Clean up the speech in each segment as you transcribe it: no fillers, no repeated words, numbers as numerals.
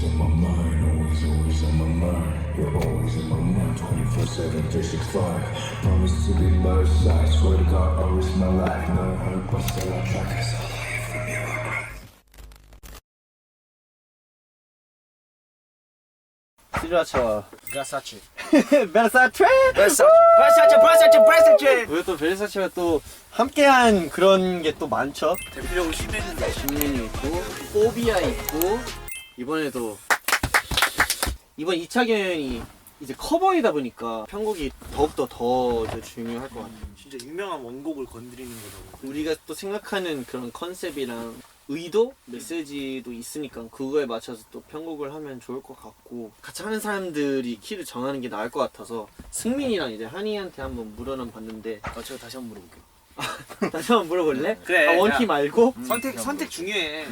in my mind, always in my mind. You're always in my mind, 24/7, 365. Promise to be by your side, swear to God, I'll risk my life. 900% I try, 'cause all I hear from you I cry. 시라차 베르사체. 베르사체 베르사체. 우리 또 베르사체가 또 함께한 그런 게 또 많죠. 대표적으로 신뢰는 진민이 있고 포비아 있고 이번에도 이번 2차 경연이 이제 커버이다 보니까 편곡이 더욱더 더 이제 중요할 것 같아요. 진짜 유명한 원곡을 건드리는 거라고. 우리가 또 생각하는 그런 컨셉이랑 의도, 메시지도 있으니까 그거에 맞춰서 또 편곡을 하면 좋을 것 같고 같이 하는 사람들이 키를 정하는 게 나을 것 같아서 승민이랑 이제 한이한테 한번 물어는 봤는데 제가 다시 한번 물어볼게요. 다시 한번 물어볼래? 그래, 원키 야. 말고? 선택 중요해.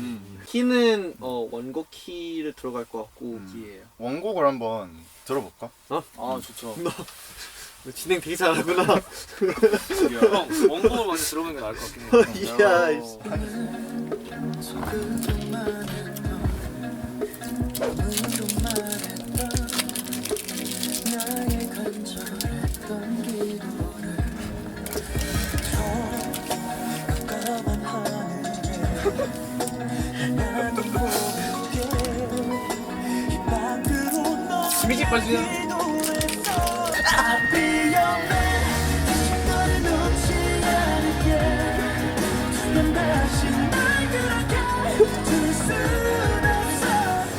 키는 원곡 키를 들어갈 것 같고 기회예요. 원곡을 한번 들어볼까? 아 좋죠. 너 진행 되게 잘하구나. 형 원곡을 먼저 들어보는 게 나을 것 같긴 해요. 이야 미직 빠지요.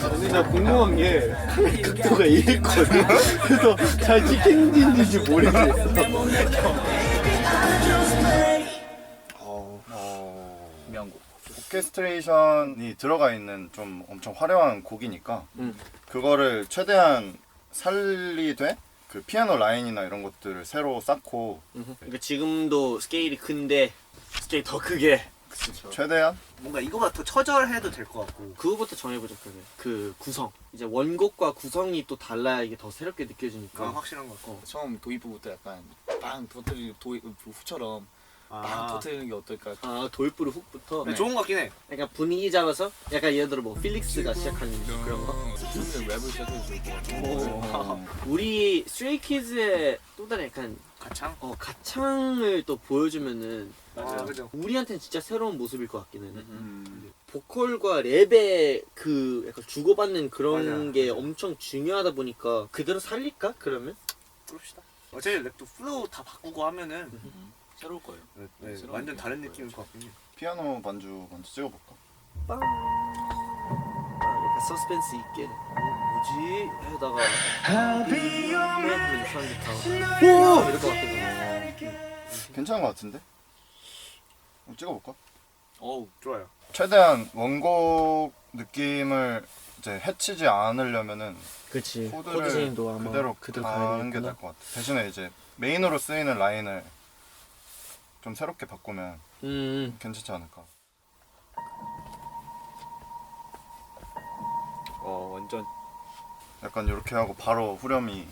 근데 나 궁금한 게 각도가 이랬거든. 그래서 잘 찍힌지인지 모르겠어. 명곡. 오케스트레이션이 들어가 있는 좀 엄청 화려한 곡이니까 응. 그거를 최대한 살리되 그 피아노 라인이나 이런 것들을 새로 쌓고 그러니까 지금도 스케일이 큰데 스케일 더 크게 최대한 뭔가 이거보다 더 처절해도 될 것 같고. 그거부터 정해보자. 그러면 그 구성 이제 원곡과 구성이 또 달라야 이게 더 새롭게 느껴지니까 확실한 것 같고. 처음 도입부부터 약간 빵 터뜨리는 후처럼 빵 터뜨리는 게 어떨까? 아 도입부로 훅부터 네, 좋은 것 같긴 해. 약간 분위기 잡아서 약간 예를 들어 뭐 필릭스가 시작하는 그런 거 처음에 랩을 시작해도 될것 같고. 우리 스트레이키즈의 또 다른 약간 가창? 가창을 또 보여주면은 맞아요. 그죠. 우리한테는 진짜 새로운 모습일 것 같기는 해. 음. 보컬과 랩의 그 약간 주고받는 그런 맞아. 게 엄청 중요하다 보니까 그대로 살릴까? 그러면? 그럽시다. 어차피 랩도 플로우 다 바꾸고 하면은 새로울 거예요. 네, 새로운 완전 다른 느낌일 느낌일 것 같긴 해. 피아노 반주 먼저 찍어볼까? 빵. 약간 서스펜스 있게 뭐지? 하다가 하면 사람들이 다 오! 이럴 것 같거든. 괜찮은 것 같은데? 한번 찍어볼까? 어우, 좋아요. 최대한 원곡 느낌을 이제 해치지 않으려면은 그렇지. 코드를 코드진도 아마 그대로 그대로 가는 게 가야겠구나. 나을 것 같아. 대신에 이제 메인으로 쓰이는 라인을 좀 새롭게 바꾸면 괜찮지 않을까. 완전 약간 이렇게 하고 바로 후렴이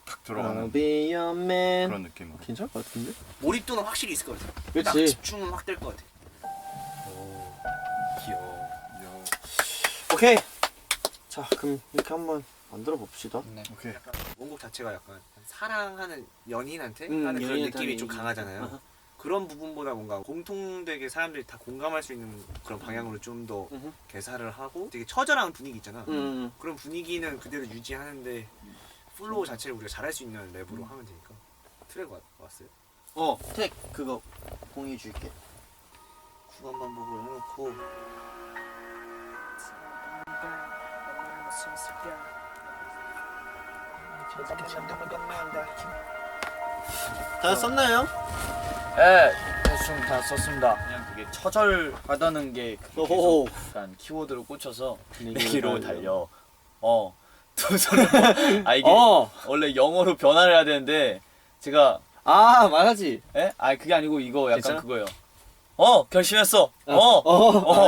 탁 I'll 들어가는 be your man. 그런 느낌으로. 괜찮을 것 같은데? 몰입도는 확실히 있을 것 같아. 딱 그렇지. 집중은 확 될 것 같아. 귀여워. 오케이. 자, 그럼 이렇게 한번 만들어 봅시다. 오케이. 약간 원곡 자체가 약간 사랑하는 연인한테 음, 하는 그런 연인한테 느낌이 하는 좀 얘기. 강하잖아요. 아하. 그런 부분보다 뭔가 공통되게 사람들이 다 공감할 수 있는 그런 방향으로 좀 더 음흠. 개사를 하고 되게 처절한 분위기 있잖아. 음. 그런 분위기는 그대로 유지하는데 플로우 자체를 우리가 잘할 수 있는 랩으로 하면 되니까 트랙 왔어요. 택 그거 공유해 줄게. 구간 반복을 해놓고 다 썼나요? 네, 대충 다 썼습니다. 그냥 그게 처절하다는 게 그게 오호. 계속 약간 키워드로 꽂혀서 내기로 내기로 달려. 달려. 두 손을 이게 어. 원래 영어로 변화를 해야 되는데 제가 아, 말하지. 에? 그게 아니고 이거 약간 괜찮아? 그거예요. 결심했어.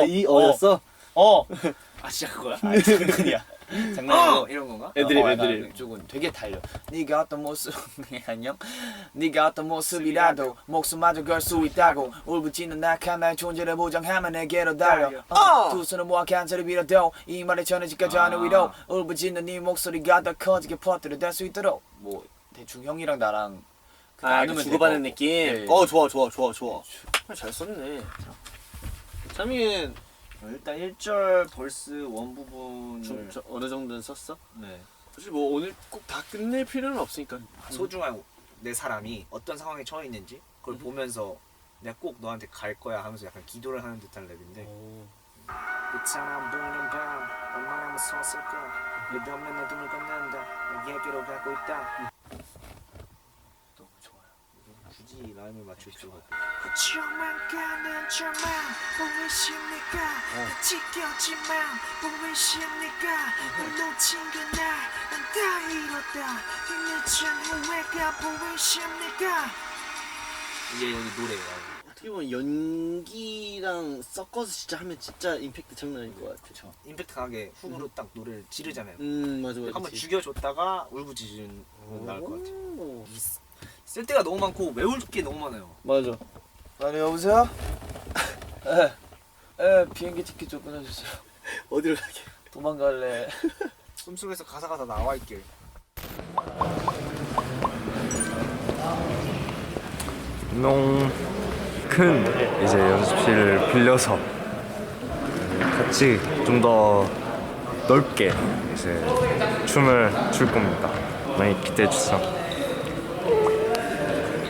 이 어였어? 아 진짜 그거야? 장난이야. 장난이고 이런 건가? 애드립, 약간 애드립. 이쪽은 되게 달려. 네가 어떤 모습 안녕. 네가 어떤 모습이라도 목숨마저 걸 수 있다고 울부짖는 낙한 나의 존재를 보장하면 내게로 달려. 두 손을 모아 간절히 빌어도 이 말에 전해질까지 하는 위로 울부짖는 네 목소리가 더 커지게 퍼뜨려댈 수 있도록. 뭐 대충 형이랑 나랑 나누면 주고받는 되고. 느낌. 네. 좋아. 잘 썼네. 자미는 일단 1절 벌스 원 부분을 어느 정도는 썼어? 네. 사실 뭐 오늘 꼭 다 끝낼 필요는 없으니까. 소중한 내 사람이 어떤 상황에 처해 있는지 그걸 보면서 내가 꼭 너한테 갈 거야 하면서 약간 기도를 하는 듯한 랩인데 있잖아 보이는 밤 얼마나 무서웠을까 끝없는 어둠을 건넌다 너에게로 가고 있다. 너무 좋아요. 굳이 라임을 맞출 필요가 없고 저만 가는 저만 보이십니까 지겹지만 보이십니까 널 놓친 그날 난 다 잃었다 늦은 후회가 보이십니까 이게 여기 노래예요. 어떻게 보면 연기랑 섞어서 진짜 하면 진짜 임팩트 장난 아닐 것 같아. 그쵸. 임팩트 강하게 훅으로 딱 노래를 지르잖아요. 맞아. 한번 죽여줬다가 울부짖으면 나을 것 같아요. 오. 쓸 데가 너무 많고 외울 게 너무 많아요. 맞아. 아니 여보세요? 에 비행기 티켓 좀 끊어주세요. 어디로 가게? 도망갈래. 숨속에서 가사가 다 나와 있길. 큰 이제 연습실을 빌려서 같이 좀 더 넓게 이제 춤을 출 겁니다. 많이 기대해 주세요.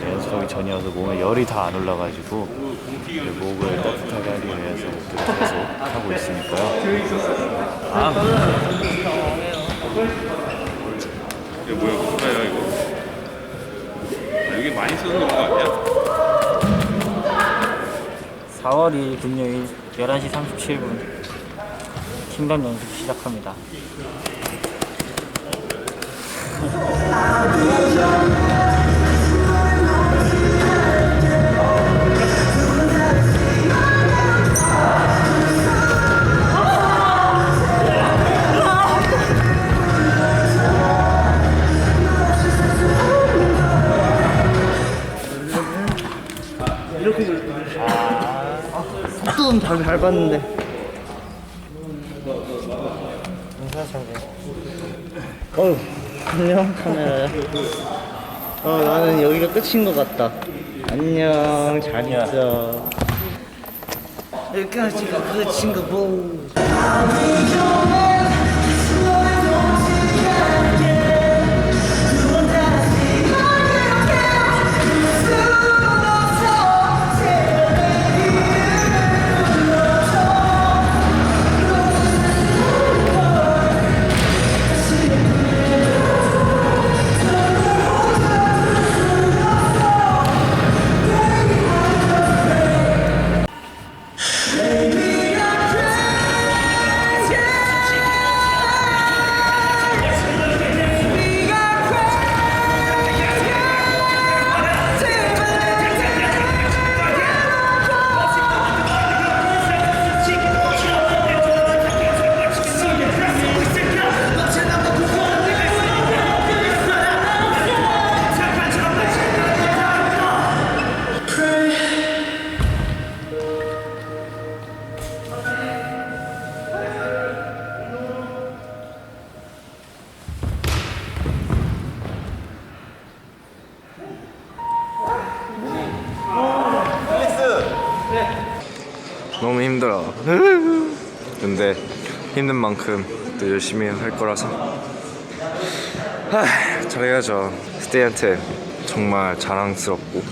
연습하기 전이어서 몸에 열이 다 안 올라가지고 목을 따뜻하게 하기 위해서 이렇게 계속 하고 있으니까요. 이거 뭐야 이거? 여기 많이 쓰는 거 아니야? 4월 2일 금요일 11시 37분 킹덤 연습 시작합니다. 속도는 잘 밟았는데. 안녕 카메라야. 나는 여기가 끝인 것 같다. 안녕, 잘 있어. 여기까지가 끝인 거 보. 너무 힘들어. 근데 힘든 만큼 또 열심히 할 거라서 잘해야죠. 스테이한테 정말 자랑스럽고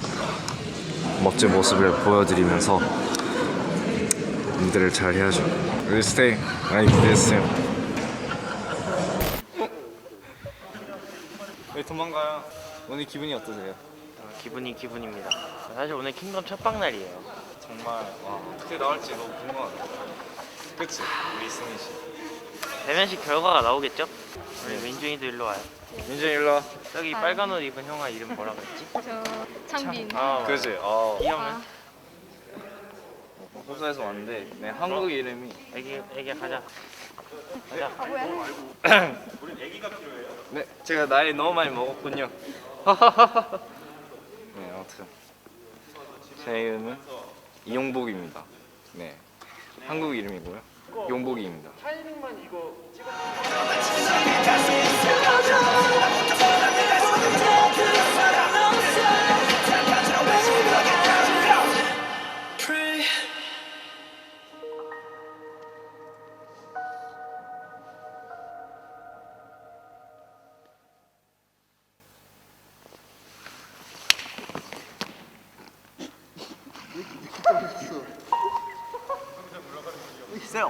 멋진 모습을 보여드리면서 무대를 잘 해야죠. 우리 스테이 많이 기대해주세요. 왜 도망가요? 오늘 기분이 어떠세요? 기분입니다. 사실 오늘 킹덤 첫방 날이에요. 정말 와, 어떻게 나올지 너무 궁금하다. 그치? 우리 승희 씨. 대면식 결과가 나오겠죠? 우리 민준이도 일로 와요. 민준이 일로 와. 저기 빨간 옷 입은 형아 이름 뭐라 그랬지? 저 창빈. 그지? 이 형은? 회사에서 왔는데 내 한국 이름이 애기 가자. 네, 제가 나이 너무 많이 먹었군요. 네, 아무튼 제 이름은 이용복입니다. 네, 한국 이름이고요. 용복이입니다.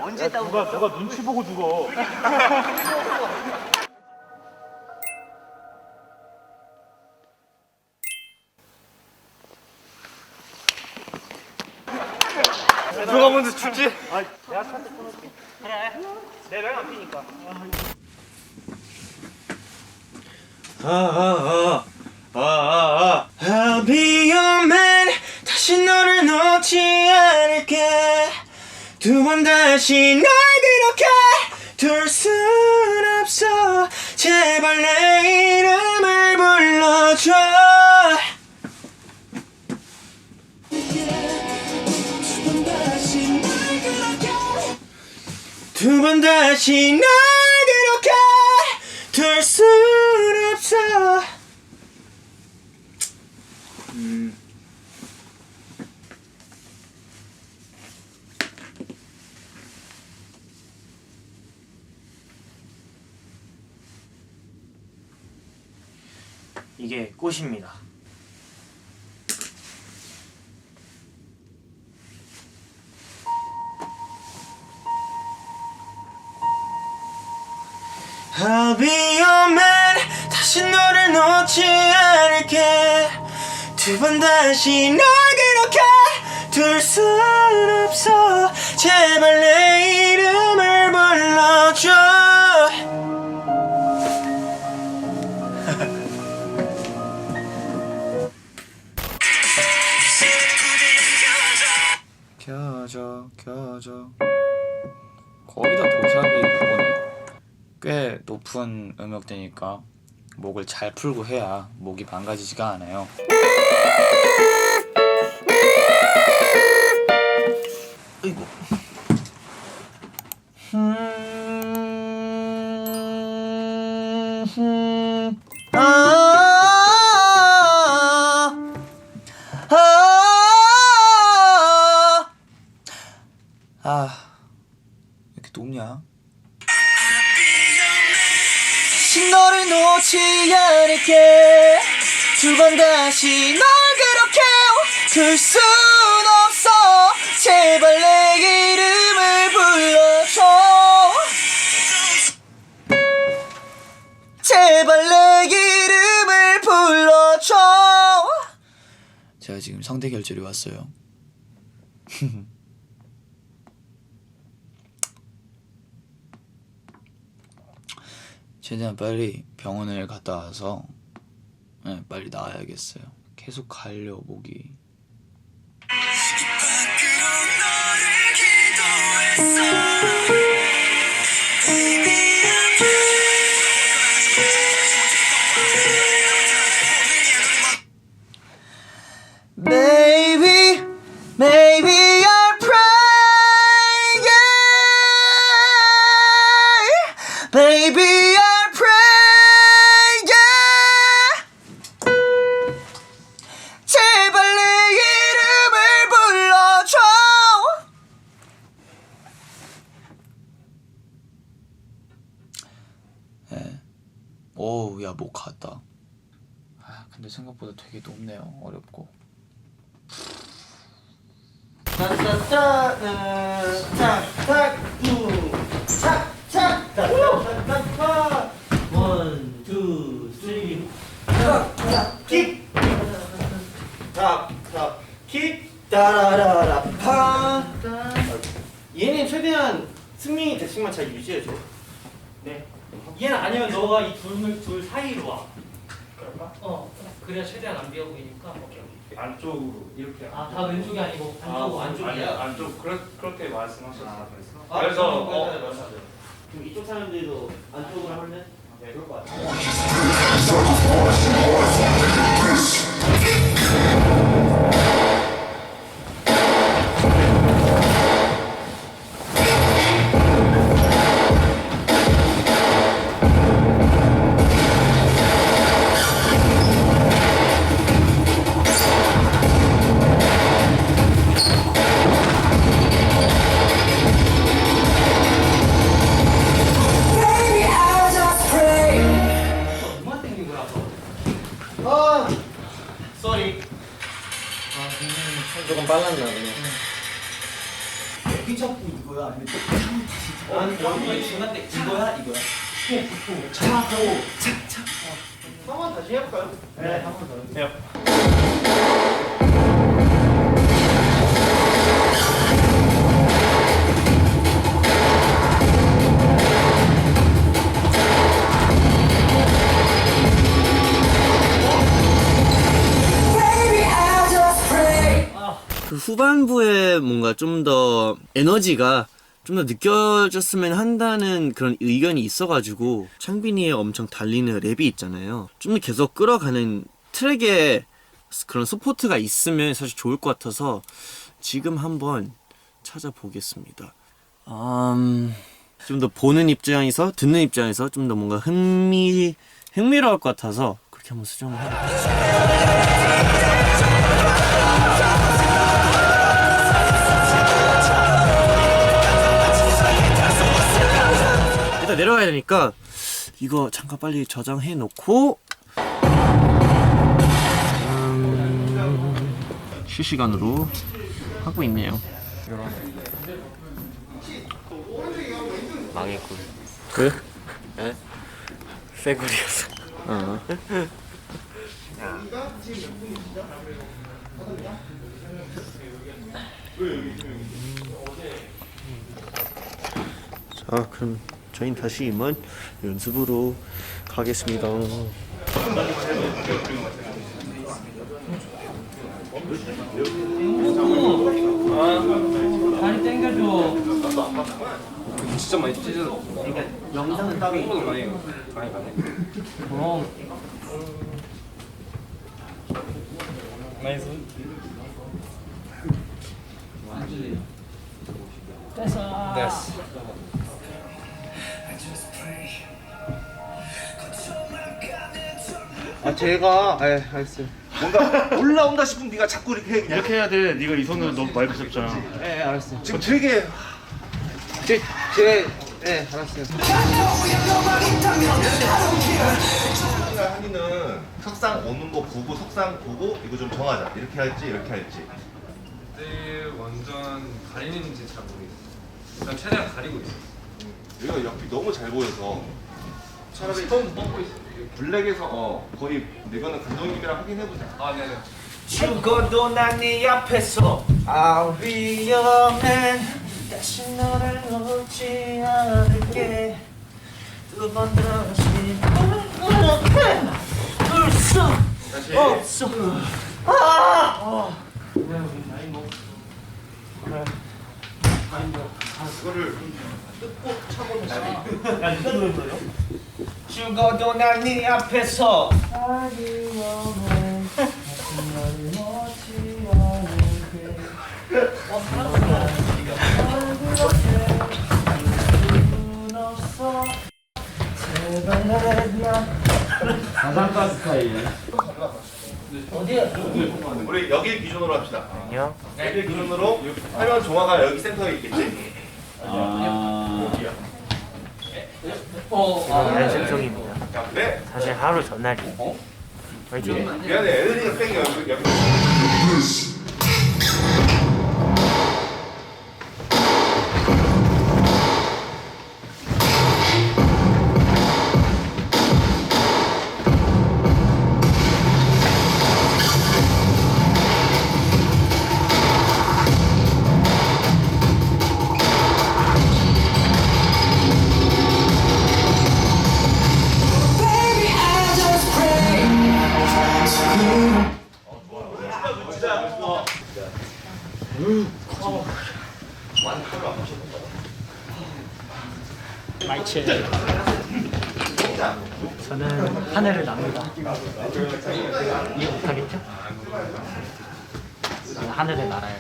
언제 했다고? 누가 눈치 보고 죽어. 누가 먼저 죽지? I'll be your man. 다시 너를 놓지 않을게. 두 번 다시 널 그렇게 둘 순 없어. 제발 내 이름을 불러줘. 두 번 다시 널 그렇게 둘 순 없어. 이게 꽃입니다. I'll be your man. 다시 너를 놓지 않을게. 두 번 다시 널 그렇게 둘 순 없어. 제발 내 이름을 불러줘. 켜져 거기다 도샵이 그거네. 꽤 높은 음역대니까 목을 잘 풀고 해야 목이 망가지지가 않아요. 아이고. 왜 이렇게 높냐? 다시 너를 놓지 않을게. 두 번 다시 널 그렇게 둘 순 없어. 제발 내 이름을 불러줘. 제발 내 이름을 불러줘. 제가 지금 성대 결절이 왔어요. 최대한 빨리 병원을 갔다 와서 빨리 나와야겠어요. 계속 갈려 목이. Baby, maybe I'll pray, yeah. Baby, I'll pray, yeah. 제발 내 이름을 불러줘. 네. 오우, 야, 목 갔다. 근데 생각보다 되게 높네요. 어렵고. 원, 투, 쓰리. 킥. 킥. 따라라라 파. 얘는 최대한 승민이 대칭만 잘 유지해줘. 네. 얘는 아니면 너가 이 둘 사이로 와. 그럴까? 그래야 최대한 안 비어 보이니까. 오케이. 안쪽으로 이렇게. 아, 다 왼쪽이 아니고 안쪽이야? 안쪽 그렇게 말씀하셨어요. 그래서 좀 이쪽 사람들도 안쪽으로 하면 좋을 것 같아요. 쏘리. 조금 빨랐나 보네. 휘잡고 이거야? 아니면 중간 때 이거야? 이거야? 차하고 한번 다시 해볼까요? 네, 한 번 더. 해요. 그 후반부에 뭔가 좀 더 에너지가 좀 더 느껴졌으면 한다는 그런 의견이 있어가지고 창빈이의 엄청 달리는 랩이 있잖아요. 좀 더 계속 끌어가는 트랙에 그런 서포트가 있으면 사실 좋을 것 같아서 지금 한번 찾아보겠습니다. 좀 더 보는 입장에서 듣는 입장에서 좀 더 뭔가 흥미로울 것 같아서 그렇게 한번 수정을 해볼게요. 일단 내려가야 되니까 이거 잠깐 빨리 저장해 놓고 실시간으로 하고 있네요. 망했군. 그? 에? 쇠구리였어. 자, 그럼 저희는 다시 이만 연습으로 가겠습니다. 다리 땡겨줘. 진짜 많이 찢어져. 그러니까 영상은 따로 있고 많이 가네. 나이스. 됐어. 제가 알겠어요. 뭔가 올라온다 싶으면 네가 자꾸 이렇게 해 그냥. 이렇게 해야 돼. 네가 이 손으로 너무 마이크 잡잖아. 네, 알았어요. 지금 되게 네, 알았어요. 한이는 석상 오는 거 보고 석상 보고 이거 좀 정하자. 이렇게 할지 이렇게 할지. 그때 완전 가리는지 잘 모르겠어. 일단 최대한 가리고 있어. 여기가 옆이 너무 잘 보여서 차라리 처음 뻗고 있어. 블랙에서 거의 이거는 감독님이랑 확인해보자. 아, 네네. 죽어도 난 네 앞에서 I'll be your man. 다시 너를 놓지 않을게. 두 번 다시 울수 없어. 그거를 죽어도 난 네 앞에서 가상가 스타일. 우리 여기 기준으로 합시다. 안녕. 여기 기준으로 하면 종아가 여기 센터에 있겠지. 여기야. 연습송입니다. 네. 사실 하루 전날이. 화이팅. 미안해. 애들이가 뺑이 여기. 그렇지. 저는 하늘을 납니다. 이해 못하겠죠? 저는 하늘을 날아요.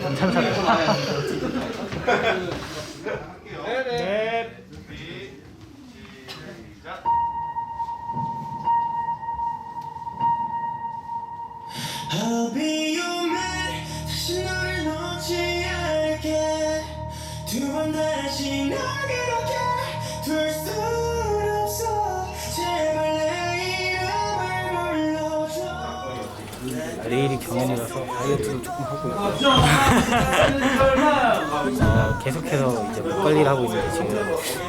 전 천사들. 네. I'll be your man. 다시 너를 놓지 않을게. 두 번 다시 널 이렇게 둘 순 없어. 제발 내 이름을 불러줘. 내일이 경연이라서 다이어트도 조금 하고 있고 계속해서 이제 목 관리를 하고 있는데 지금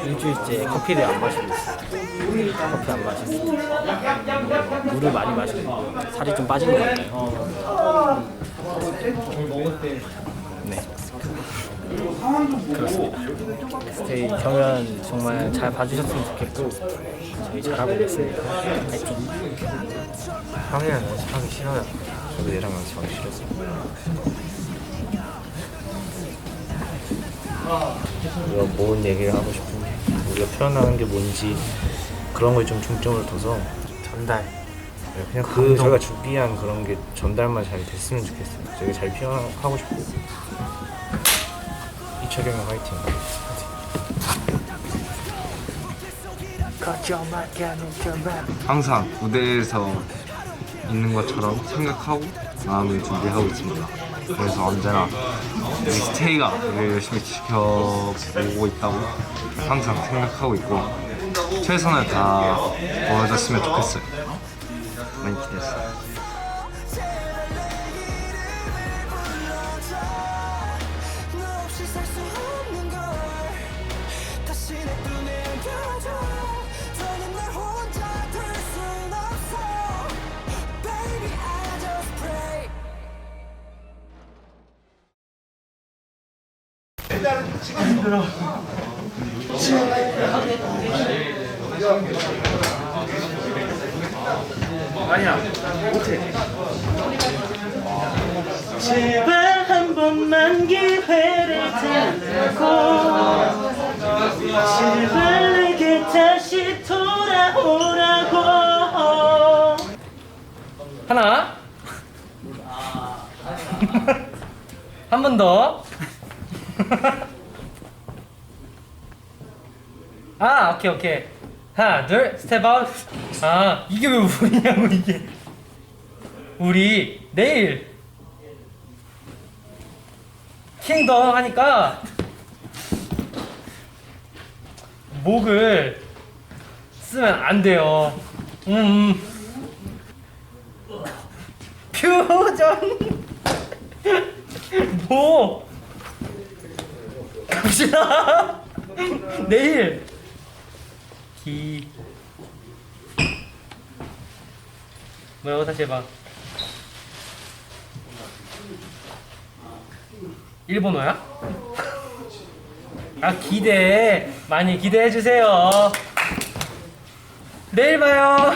일주일째 커피를 안 마시고 있어요. 커피 안 마시고 물을 많이 마시고 살이 좀 빠진 것 같아요. 네, 그렇습니다. 스테이 경연 정말 잘 봐주셨으면 좋겠고 저희 잘하고 있습니다. 파이팅. 형이랑 연습하기 싫어요. 저도 얘랑 연습하기 싫어서. 우리가 뭔 얘기를 하고 싶은지, 우리가 표현하는 게 뭔지 그런 거에 좀 중점을 둬서 전달. 그냥 그 저희가 준비한 그런 게 전달만 잘 됐으면 좋겠어요. 저희가 잘 표현하고 싶고. 이철경의 화이팅. 항상 무대에서 있는 것처럼 생각하고 마음을 준비하고 있습니다. 그래서 언제나 우리 스테이가 우리를 열심히 지켜보고 있다고 항상 생각하고 있고 최선을 다 보여줬으면 좋겠어요. 많이 기대했어요. 힘들어. 아니야, 못해. 제발 한 번만 기회를 달라고. 제발 내게 다시 돌아오라고. 하나. 한 번 더. 아, 오케이. 하나, 둘, 스텝 아웃. 아, 이게 왜 우리냐고, 이게. 우리 내일 킹덤 하니까 목을 쓰면 안 돼요. 표정. 뭐 갑시다. 내일 뭐라고 다시 해봐. 일본어야? 아, 기대 많이 기대해주세요. 내일 봐요.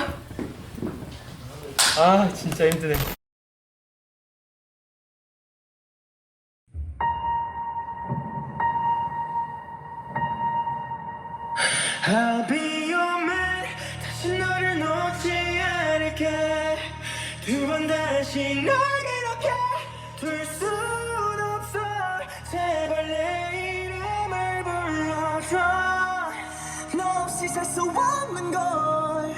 아, 진짜 힘드네. I'll be your man. 다시 너를 놓지 않을게. 두 번 다시 널 이렇게 둘 순 없어. 제발 내 이름을 불러줘. 너 없이 살 수 없는 걸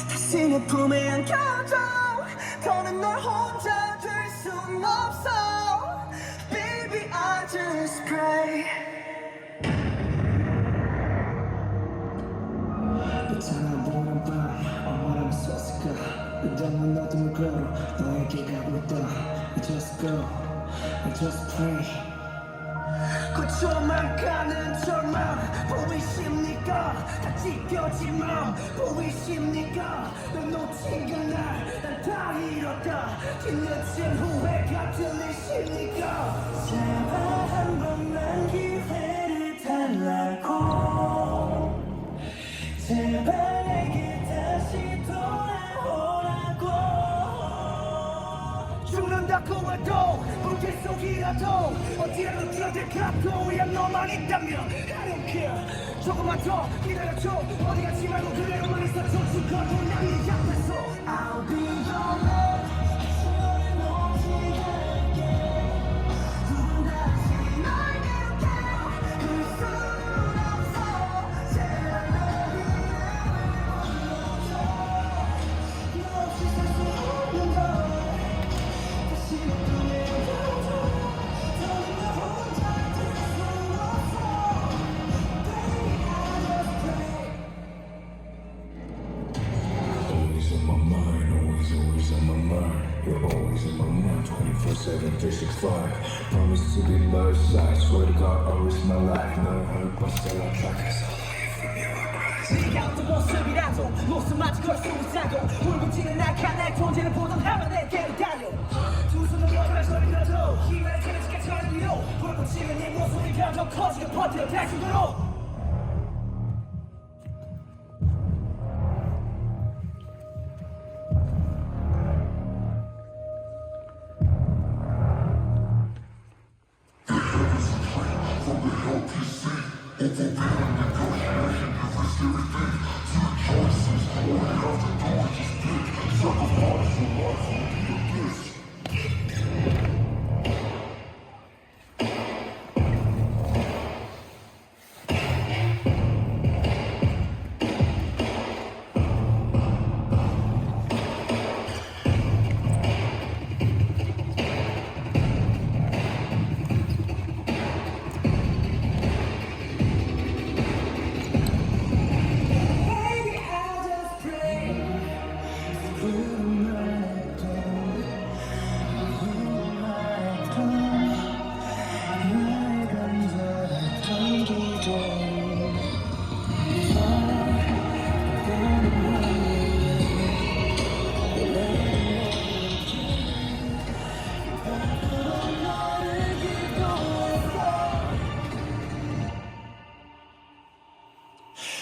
다시 내 품에 안겨줘. 더는 널 혼자 둘 순 없어. Baby, I just pray. 있잖아 보는 밤 얼마나 무서웠을까. 그동안 너도 물걸어 너에게 가고 있다. I just go, I just pray. 고쳐만 가는 절망 보이십니까. 다 찢겨지만 보이십니까. 널 놓친 그날 난 다 잃었다. 뒤늦은 후회가 들리십니까. 제발 한 번만 기회를 달라고. 제발 내게 다시 돌아오라고. 죽는다고 해도 불길 속이라도 어디라도 뛰어들어가고. 야, 너만 있다면 I don't care. 조금만 더 기다려줘 어디 가지 말고 그대로만 있어줘 죽어도 난 네 앞에서 I'll be your love 두번 다시 널 괴롭혀 그럴 순 없어 Say I love you 너 없이 살 수 없는 걸 다시 떠내려줘 더 혼자 될 수 없어 Always on my mind, always on my mind. You're always in my mind, 24/7, 365. Promise to be by your side, swear to God, I'll risk my life. No hurt, but still I try, 'cause all I hear from you are cries. 네가 어떤 모습이라도 목숨마저 걸 수 있다고 울부짖는 낙한 내 존재를 보존하며 내게로 달려 두 손을 모아라 소리라도 희망을 찾아지게 저를 위로 불고 치는 네 모습이 점점 커지고 버텨 다시 들어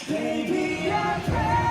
Baby, I pray